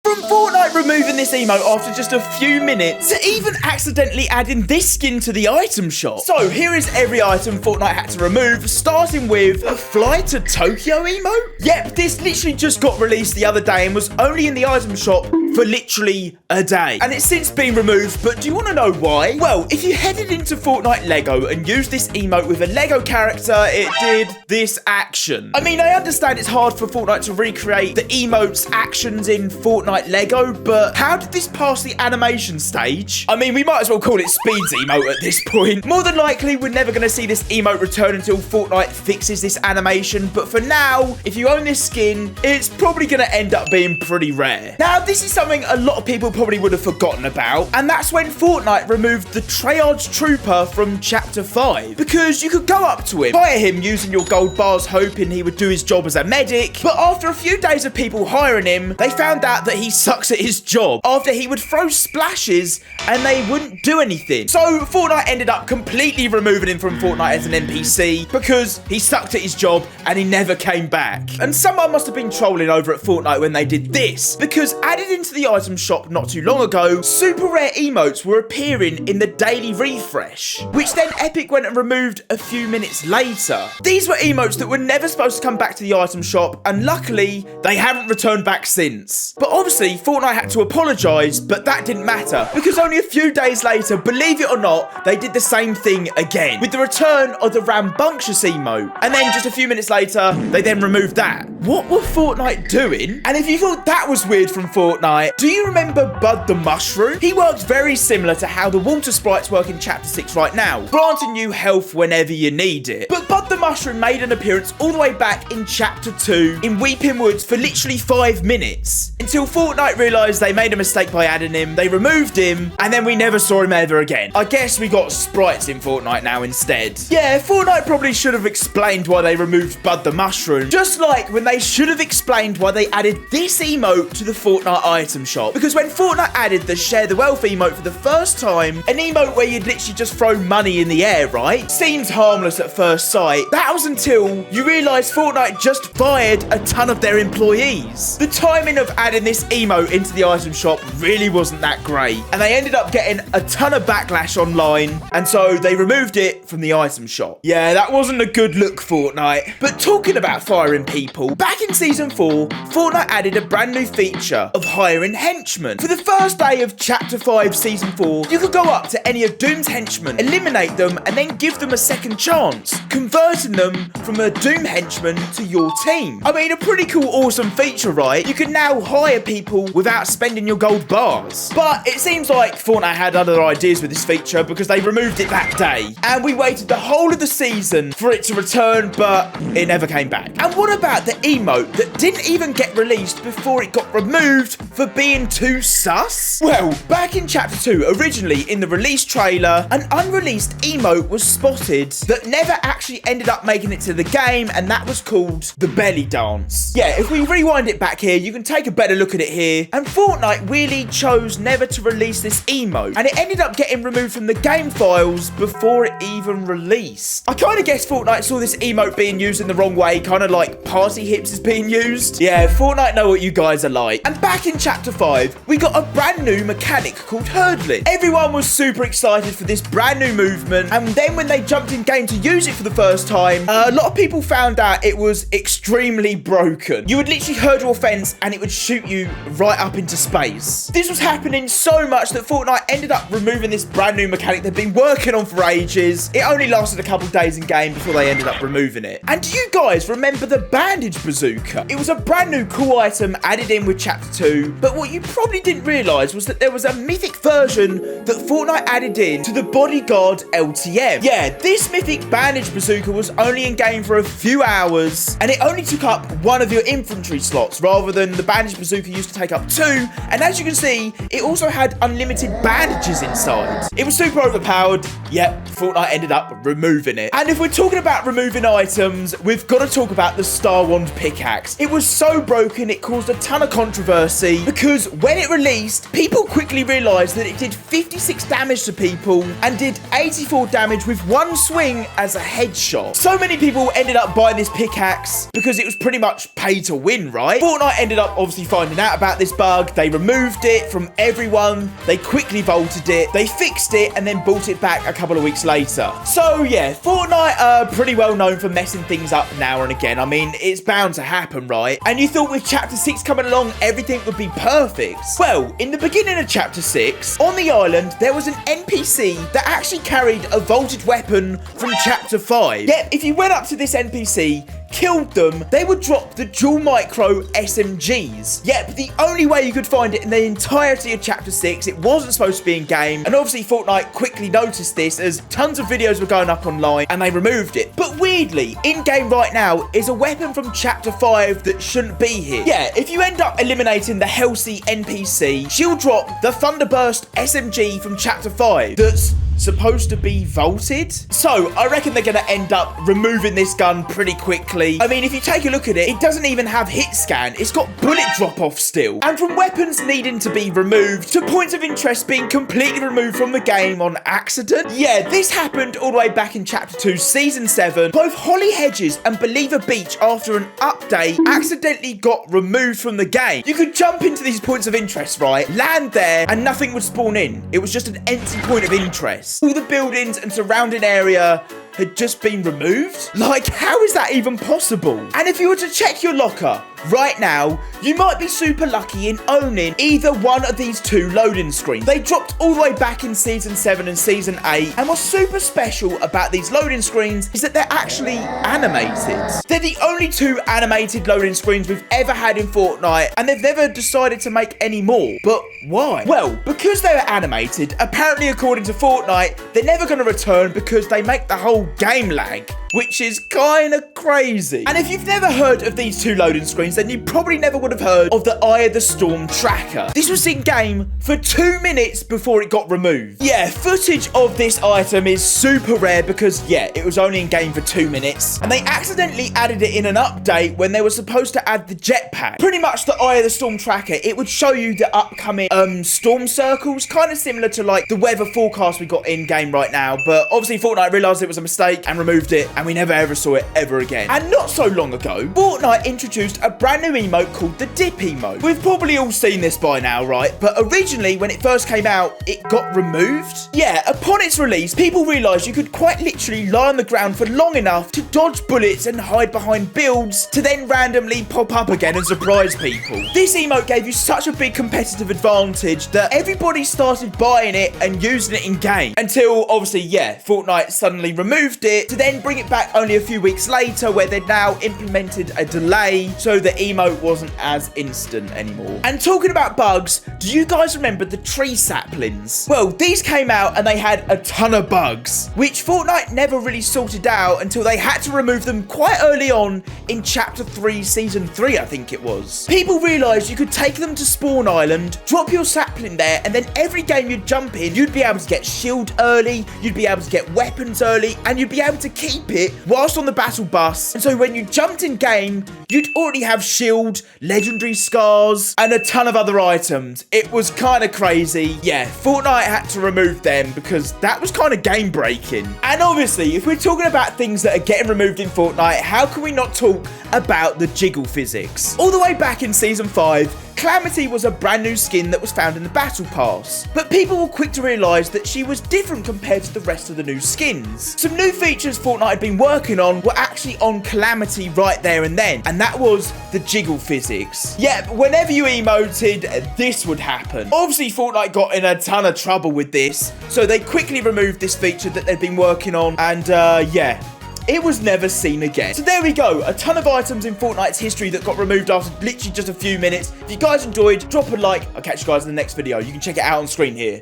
From Fortnite removing this emote after just a few minutes to even accidentally adding this skin to the item shop. So here is every item Fortnite had to remove, starting with a Fly to Tokyo emote. Yep, this literally just got released the other day and was only in the item shop for literally a day. And it's since been removed, but do you want to know why? Well, if you headed into Fortnite Lego and used this emote with a Lego character, it did this action. I mean, I understand it's hard for Fortnite to recreate the emote's actions in Fortnite Lego, but how did this pass the animation stage? I mean, we might as well call it Speed's emote at this point. More than likely, we're never going to see this emote return until Fortnite fixes this animation, but for now, if you own this skin, it's probably going to end up being pretty rare. Now, this is something a lot of people probably would have forgotten about, and that's when Fortnite removed the Tryad Trooper from Chapter 5, because you could go up to him, hire him using your gold bars, hoping he would do his job as a medic, but after a few days of people hiring him, they found out that he sucks at his job, after he would throw splashes and they wouldn't do anything. So Fortnite ended up completely removing him from Fortnite as an NPC, because he sucked at his job and he never came back. And someone must have been trolling over at Fortnite when they did this, because added into the item shop not too long ago, super rare emotes were appearing in the daily refresh, which then Epic went and removed a few minutes later. These were emotes that were never supposed to come back to the item shop, and luckily they haven't returned back since. But obviously Fortnite had to apologise, but that didn't matter, because only a few days later, believe it or not, they did the same thing again, with the return of the rambunctious emote. And then just a few minutes later, they then removed that. What were Fortnite doing? And if you thought that was weird from Fortnite, do you remember Bud the Mushroom? He works very similar to how the water sprites work in Chapter 6 right now, granting you health whenever you need it. But Bud the Mushroom made an appearance all the way back in Chapter 2 in Weeping Woods for literally 5 minutes, until Fortnite realised they made a mistake by adding him, they removed him, and then we never saw him ever again. I guess we got sprites in Fortnite now instead. Yeah, Fortnite probably should have explained why they removed Bud the Mushroom, just like when they should have explained why they added this emote to the Fortnite item shop. Because when Fortnite added the Share the Wealth emote for the first time, an emote where you'd literally just throw money in the air, right? Seems harmless at first sight. That was until you realise Fortnite just fired a ton of their employees. The timing of adding this emote into the item shop really wasn't that great, and they ended up getting a ton of backlash online, and so they removed it from the item shop. Yeah, that wasn't a good look, Fortnite. But talking about firing people, back in Season 4, Fortnite added a brand new feature of hiring henchmen. For the first day of Chapter 5 Season 4, you could go up to any of Doom's henchmen, eliminate them, and then give them a second chance, converting them from a Doom henchman to your team. I mean, a pretty cool, awesome feature, right? You can now hire people without spending your gold bars. But it seems like Fortnite had other ideas with this feature, because they removed it that day, and we waited the whole of the season for it to return, but it never came back. And what about the emote that didn't even get released before it got removed for being too sus? Well, back in Chapter 2, originally in the release trailer, an unreleased emote was spotted that never actually ended up making it to the game, and that was called the belly dance. Yeah, if we rewind it back here, you can take a better look at it here, and Fortnite really chose never to release this emote, and it ended up getting removed from the game files before it even released. I kind of guess Fortnite saw this emote being used in the wrong way, kind of like party hips is being used. Yeah, Fortnite know what you guys are like. And back in Chapter 5, we got a brand new mechanic called Herdling. Everyone was super excited for this brand new movement, and then when they jumped in game to use it for the first time, a lot of people found out it was extremely broken. You would literally hurdle a fence and it would shoot you right up into space. This was happening so much that Fortnite ended up removing this brand new mechanic they've been working on for ages. It only lasted a couple days in game before they ended up removing it. And do you guys remember the bandage bazooka? It was a brand new cool item added in with Chapter 2, but what you probably didn't realise was that there was a mythic version that Fortnite added in to the bodyguard LTM. Yeah, this mythic bandage bazooka was only in game for a few hours, and it only took up one of your infantry slots rather than the bandage bazooka used to take up 2, and as you can see, it also had unlimited bandages inside. It was super overpowered, yet Fortnite ended up removing it. And if we're talking about removing items, we've got to talk about the Star Wand Pickaxe. It was so broken, it caused a ton of controversy, because when it released, people quickly realized that it did 56 damage to people and did 84 damage with one swing as a headshot. So many people ended up buying this pickaxe because it was pretty much pay to win, right? Fortnite ended up obviously finding out about this bug. They removed it from everyone. They quickly vaulted it. They fixed it and then brought it back a couple of weeks later. So yeah, Fortnite are pretty well known for messing things up now and again. I mean, it's bound to happen, right? And you thought with Chapter 6 coming along, everything would be perfect. Well, in the beginning of Chapter 6, on the island, there was an NPC that actually carried a vaulted weapon from Chapter 5. Yet, if you went up to this NPC, killed them, they would drop the dual micro SMGs. Yep, the only way you could find it in the entirety of Chapter 6, it wasn't supposed to be in game, and obviously Fortnite quickly noticed this as tons of videos were going up online and they removed it. But weirdly, in game right now is a weapon from Chapter 5 that shouldn't be here. Yeah, if you end up eliminating the Halsey NPC, she'll drop the Thunderburst SMG from Chapter 5 that's supposed to be vaulted. So I reckon they're gonna end up removing this gun pretty quickly. I mean, if you take a look at it, it doesn't even have hit scan. It's got bullet drop off still. And from weapons needing to be removed to points of interest being completely removed from the game on accident. Yeah, this happened all the way back in Chapter 2, Season 7. Both Holly Hedges and Believer Beach, after an update, accidentally got removed from the game. You could jump into these points of interest, right? Land there and nothing would spawn in. It was just an empty point of interest. All the buildings and surrounding area had just been removed? Like, how is that even possible? And if you were to check your locker right now, you might be super lucky in owning either one of these two loading screens. They dropped all the way back in Season 7 and Season 8, and what's super special about these loading screens is that they're actually animated. They're the only two animated loading screens we've ever had in Fortnite, and they've never decided to make any more. But why? Well, because they were animated, apparently according to Fortnite, they're never going to return because they make the whole game lag, which is kind of crazy. And if you've never heard of these two loading screens, then you probably never would have heard of the Eye of the Storm tracker. This was in game for 2 minutes before it got removed. Yeah, footage of this item is super rare because, yeah, it was only in game for 2 minutes. And they accidentally added it in an update when they were supposed to add the jetpack. Pretty much the Eye of the Storm tracker, it would show you the upcoming storm circles, kind of similar to like the weather forecast we got in game right now. But obviously Fortnite realized it was a mistake and removed it, and we never ever saw it ever again. And not so long ago, Fortnite introduced a brand new emote called the Dip emote. We've probably all seen this by now, right? But originally, when it first came out, it got removed. Yeah, upon its release, people realized you could quite literally lie on the ground for long enough to dodge bullets and hide behind builds to then randomly pop up again and surprise people. This emote gave you such a big competitive advantage that everybody started buying it and using it in game. Until, obviously, yeah, Fortnite suddenly removed it to then bring it back only a few weeks later, where they'd now implemented a delay so the emote wasn't as instant anymore. And talking about bugs, do you guys remember the tree saplings? Well, these came out and they had a ton of bugs, which Fortnite never really sorted out until they had to remove them quite early on in Chapter 3, Season 3, I think it was. People realised you could take them to Spawn Island, drop your sapling there, and then every game you'd jump in, you'd be able to get shield early, you'd be able to get weapons early, and you'd be able to keep it whilst on the battle bus. And so when you jumped in game, you'd already have shield, legendary scars, and a ton of other items. It was kind of crazy. Yeah, Fortnite had to remove them because that was kind of game breaking. And obviously, if we're talking about things that are getting removed in Fortnite, how can we not talk about the Jiggle Physics? All the way back in Season 5, Calamity was a brand new skin that was found in the Battle Pass, but people were quick to realise that she was different compared to the rest of the new skins. Some new features Fortnite had been working on were actually on Calamity right there and then, and that was the Jiggle Physics. Yep, whenever you emoted, this would happen. Obviously, Fortnite got in a ton of trouble with this, so they quickly removed this feature that they'd been working on, and yeah, it was never seen again. So there we go, a ton of items in Fortnite's history that got removed after literally just a few minutes. If you guys enjoyed, drop a like. I'll catch you guys in the next video. You can check it out on screen here.